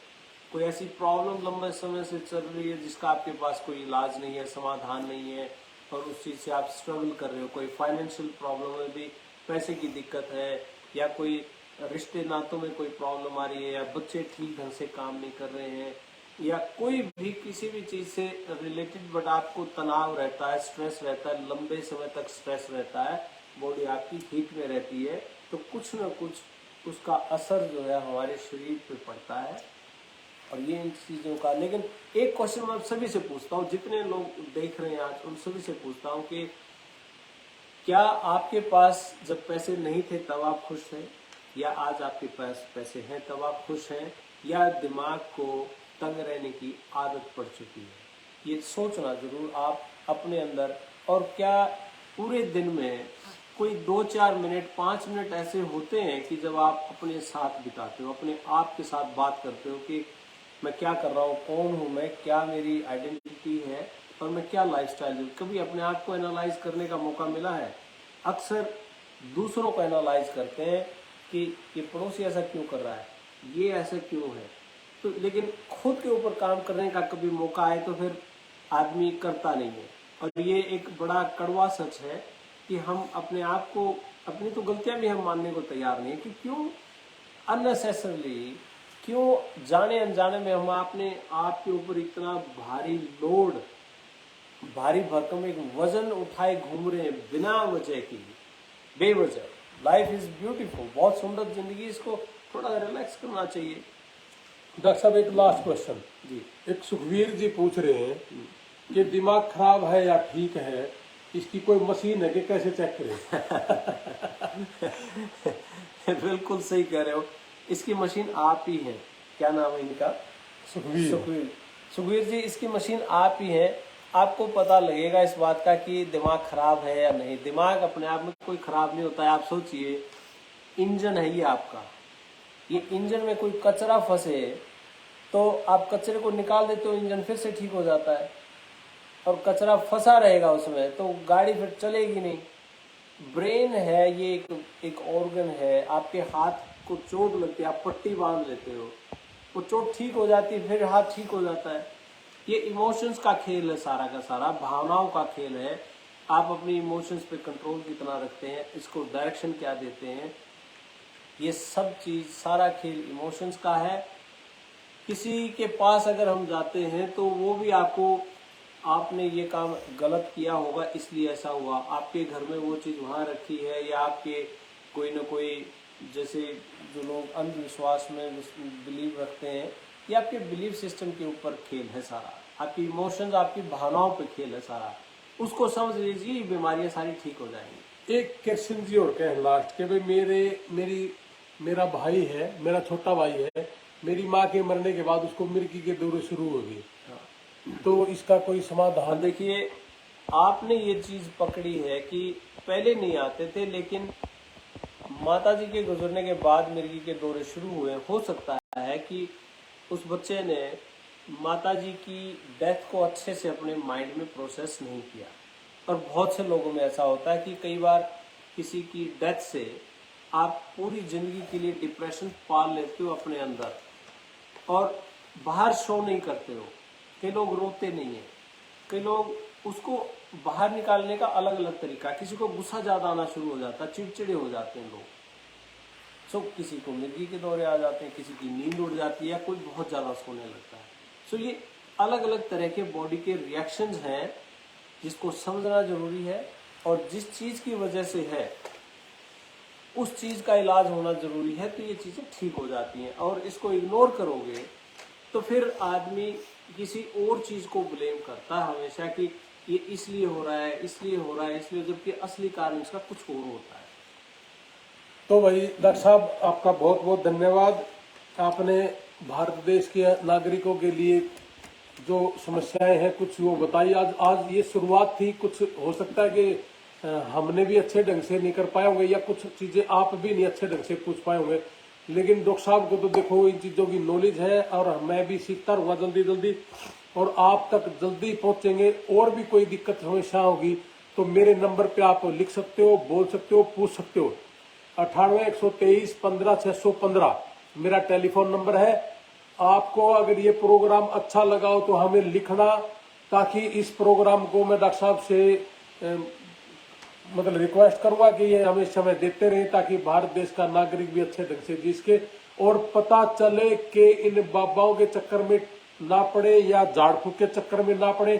कोई ऐसी प्रॉब्लम लंबे समय से चल रही है जिसका आपके पास कोई इलाज नहीं है, समाधान नहीं है, और उस चीज़ से आप स्ट्रगल कर रहे हो, कोई फाइनेंशियल प्रॉब्लम है भी, पैसे की दिक्कत है, या कोई रिश्ते नातों में कोई प्रॉब्लम आ रही है, या बच्चे ठीक ढंग से काम नहीं कर रहे हैं, या कोई भी किसी भी चीज से रिलेटेड बट आपको तनाव रहता है, स्ट्रेस रहता है, लंबे समय तक स्ट्रेस रहता है, बॉडी आपकी हीट में रहती है, तो कुछ ना कुछ उसका असर जो है हमारे शरीर पे पड़ता है। और ये इन चीजों का, लेकिन एक क्वेश्चन मैं सभी से पूछता हूँ, जितने लोग देख रहे हैं आज उन सभी से पूछता हूँ कि क्या आपके पास जब पैसे नहीं थे तब आप खुश थे, या आज आपके पास पैसे हैं तब आप खुश हैं, या दिमाग को तंग रहने की आदत पड़ चुकी है? ये सोचना जरूर आप अपने अंदर। और क्या पूरे दिन में कोई 2-4 मिनट 5 मिनट ऐसे होते हैं कि जब आप अपने साथ बिताते हो, अपने आप के साथ बात करते हो कि मैं क्या कर रहा हूँ, कौन हूँ मैं, क्या मेरी आइडेंटिटी है और मैं क्या लाइफस्टाइल हूँ? कभी अपने आप को एनालाइज करने का मौका मिला है? अक्सर दूसरों को एनालाइज करते हैं कि ये पड़ोसी ऐसा क्यों कर रहा है, ये ऐसा क्यों है, तो लेकिन खुद के ऊपर काम करने का कभी मौका आए तो फिर आदमी करता नहीं है। और ये एक बड़ा कड़वा सच है कि हम अपने आप को, अपनी तो गलतियां भी हम मानने को तैयार नहीं है कि क्यों अननेसेसरली, क्यों जाने अनजाने में हम अपने आप के ऊपर इतना भारी लोड, भारी भरकम एक वजन उठाए घूम रहे हैं बिना वजह की, बेवजह। लाइफ इज ब्यूटीफुल, बहुत सुंदर जिंदगी, इसको थोड़ा रिलैक्स करना चाहिए। डॉक्टर साहब एक लास्ट क्वेश्चन जी, एक सुखवीर जी पूछ रहे हैं कि दिमाग खराब है या ठीक है, इसकी कोई मशीन है कि कैसे चेक करें? बिल्कुल सही कह रहे हो, इसकी मशीन आप ही है। क्या नाम है इनका? सुखवीर। सुखवीर जी, इसकी मशीन आप ही है। आपको पता लगेगा इस बात का कि दिमाग खराब है या नहीं। दिमाग अपने आप में कोई खराब नहीं होता है। आप सोचिए, इंजन है ये आपका, ये इंजन में कोई कचरा फंसे तो आप कचरे को निकाल देते हो, इंजन फिर से ठीक हो जाता है। और कचरा फंसा रहेगा उसमें तो गाड़ी फिर चलेगी नहीं। ब्रेन है ये एक ऑर्गन है। आपके हाथ को चोट लगती है, आप पट्टी बांध लेते हो, वो चोट ठीक हो जाती है, फिर हाथ ठीक हो जाता है। ये इमोशंस का खेल है, सारा का सारा भावनाओं का खेल है। आप अपनी इमोशंस पे कंट्रोल कितना रखते हैं, इसको डायरेक्शन क्या देते हैं, ये सब चीज, सारा खेल इमोशंस का है। किसी के पास अगर हम जाते हैं तो वो भी आपको, आपने ये काम गलत किया होगा इसलिए ऐसा हुआ, आपके घर में वो चीज वहां रखी है, या आपके कोई ना कोई, जैसे जो लोग अंधविश्वास में बिलीव रखते हैं, ये आपके बिलीफ सिस्टम के ऊपर खेल है सारा। आपकी इमोशंस, आपकी भावनाओं पे खेल है सारा। उसको समझ लीजिए, बीमारियां सारी ठीक हो जाएंगी। एक क्वेश्चन जी और कहें लास्ट के भाई, मेरा भाई है, मेरा छोटा भाई है, मेरी माँ के मरने के बाद उसको मिर्गी के दौरे शुरू हो गई, तो इसका कोई समाधान? देखिए, आपने ये चीज पकड़ी है कि पहले नहीं आते थे, लेकिन माताजी के गुजरने के बाद मिर्गी के दौरे शुरू हुए। हो सकता है कि उस बच्चे ने माताजी की डेथ को अच्छे से अपने माइंड में प्रोसेस नहीं किया। और बहुत से लोगों में ऐसा होता है कि कई बार किसी की डेथ से आप पूरी जिंदगी के लिए डिप्रेशन पाल लेते हो अपने अंदर, और बाहर शो नहीं करते हो। कई लोग रोते नहीं है, कई लोग उसको बाहर निकालने का अलग अलग तरीका। किसी को गुस्सा ज्यादा आना शुरू हो जाता है, चिड़चिड़े हो जाते हैं लोग, सो किसी को मिर्गी के दौरे आ जाते हैं, किसी की नींद उड़ जाती है, या कोई बहुत ज्यादा सोने लगता है। सो ये अलग अलग तरह के बॉडी के रिएक्शंस हैं जिसको समझना जरूरी है। और जिस चीज की वजह से है उस चीज का इलाज होना जरूरी है, तो ये चीजें ठीक हो जाती हैं। और इसको इग्नोर करोगे तो फिर आदमी किसी और चीज को ब्लेम करता है हमेशा कि ये इसलिए हो रहा है, इसलिए हो रहा है, इसलिए, जबकि असली कारण इसका कुछ और होता है। तो भाई डॉक्टर साहब, आपका बहुत बहुत धन्यवाद। आपने भारत देश के नागरिकों के लिए जो समस्याएं हैं कुछ वो बताई। आज ये शुरुआत थी, कुछ हो सकता है कि हमने भी अच्छे ढंग से नहीं कर पाए होंगे, या कुछ चीजें आप भी नहीं अच्छे ढंग से पूछ पाए होंगे, लेकिन डॉक्टर साहब को तो देखो इन चीजों की नॉलेज है, और मैं भी सीखता रहूंगा जल्दी जल्दी, और आप तक जल्दी पहुंचेंगे। और भी कोई दिक्कत समस्या होगी तो मेरे नंबर पे आप लिख सकते हो, बोल सकते हो, पूछ सकते हो। 98-123-15-615 मेरा टेलीफोन नंबर है। आपको अगर ये प्रोग्राम अच्छा लगा हो तो हमें लिखना, ताकि इस प्रोग्राम को मैं डॉक्टर साहब से मतलब रिक्वेस्ट करूंगा कि ये हमें समय देते रहे ताकि भारत देश का नागरिक भी अच्छे ढंग से जी सके और पता चले कि इन बाबाओं के चक्कर में ना पड़े या झाड़ फूक के चक्कर में ना पड़े।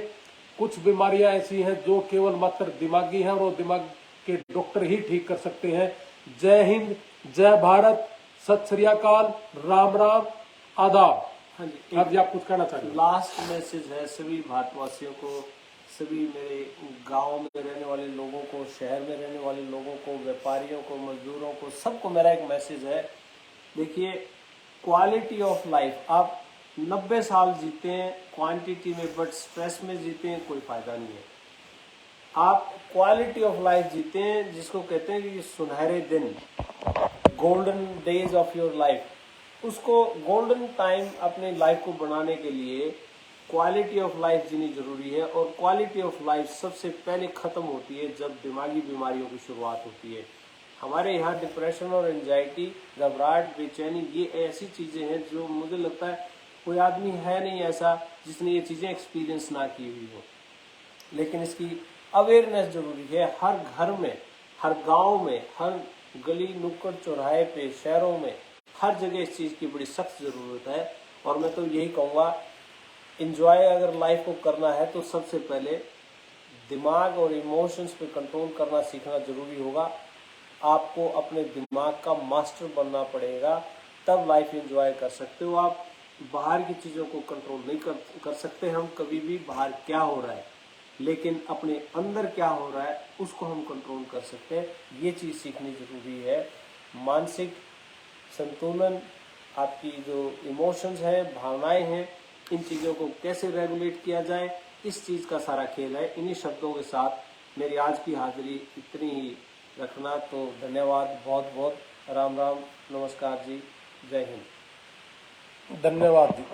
कुछ बीमारियां ऐसी हैं जो केवल मात्र दिमागी हैं और दिमाग के डॉक्टर ही ठीक कर सकते हैं। जय हिंद, जय भारत, सत श्री अकाल, राम राम, आदाब। हाँ जी, अब आप कुछ कहना चाहिए? लास्ट मैसेज है सभी भारतवासियों को, सभी मेरे गांव में रहने वाले लोगों को, शहर में रहने वाले लोगों को, व्यापारियों को, मजदूरों को, सबको मेरा एक मैसेज है। देखिए, क्वालिटी ऑफ लाइफ, आप 90 साल जीते हैं क्वांटिटी में, बट स्ट्रेस में जीते हैं, कोई फायदा नहीं है। आप क्वालिटी ऑफ लाइफ जीते हैं, जिसको कहते हैं कि सुनहरे दिन, golden days of your life, उसको गोल्डन टाइम अपने लाइफ को बनाने के लिए क्वालिटी ऑफ लाइफ जीनी जरूरी है। और क्वालिटी ऑफ लाइफ सबसे पहले खत्म होती है जब दिमागी बीमारियों की शुरुआत होती है। हमारे यहाँ डिप्रेशन और एंजाइटी, घबराहट, बेचैनी, ये ऐसी चीजें हैं जो मुझे लगता है कोई आदमी है नहीं ऐसा जिसने ये चीजें एक्सपीरियंस ना की हुई हो। लेकिन इसकी अवेयरनेस जरूरी है। हर घर में, हर गांव में, हर गली नुक्कड़ चौराहे पे, शहरों में, हर जगह इस चीज की बड़ी सख्त जरूरत है। और मैं तो यही कहूँगा, एंजॉय अगर लाइफ को करना है तो सबसे पहले दिमाग और इमोशंस पे कंट्रोल करना सीखना जरूरी होगा। आपको अपने दिमाग का मास्टर बनना पड़ेगा, तब लाइफ एंजॉय कर सकते हो। आप बाहर की चीज़ों को कंट्रोल नहीं कर सकते हम कभी भी, बाहर क्या हो रहा है, लेकिन अपने अंदर क्या हो रहा है उसको हम कंट्रोल कर सकते हैं। ये चीज़ सीखनी जरूरी है। मानसिक संतुलन, आपकी जो इमोशंस हैं, भावनाएं हैं, इन चीज़ों को कैसे रेगुलेट किया जाए, इस चीज़ का सारा खेल है। इन्हीं शब्दों के साथ मेरी आज की हाजिरी इतनी ही रखना। तो धन्यवाद, बहुत बहुत राम राम, नमस्कार जी, जय हिंद। धन्यवाद जी।